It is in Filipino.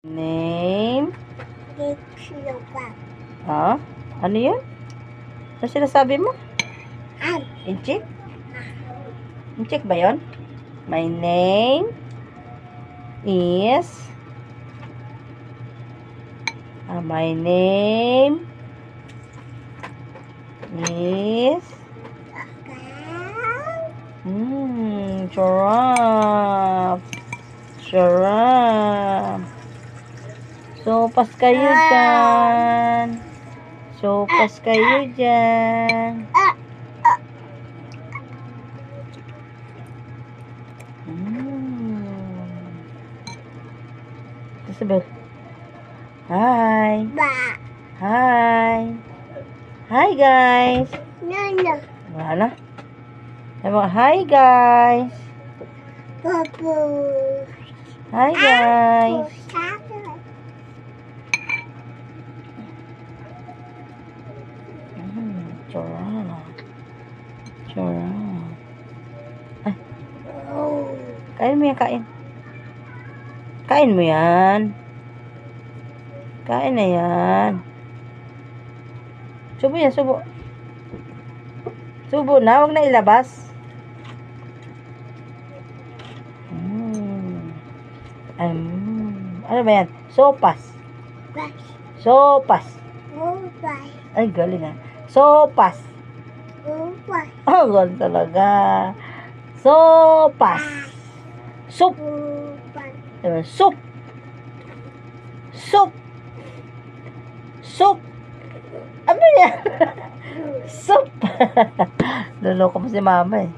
Name. Ah? Ano yun? Ano sinasabi mo? Inchik? Inchik ba yun? My name is my name is giraffe. Giraffe. Sopas kayo dyan. Sopas kayo dyan. Isabel. Hi. Hi. Hi guys. Wala na. Hi guys. Hi guys. Chora. Ay. Kain mo yan, kain. Kain mo yan. Kain na yan. Subo yan, subo. Subo na, huwag na ilabas. Ano ba yan? Sopas. Sopas. Ay, galing ah. Sopas. Oh, galing talaga. Sopas. Soup. Soup. Soup. Soup. Ano yan? Soup. Luloko mo si mama eh.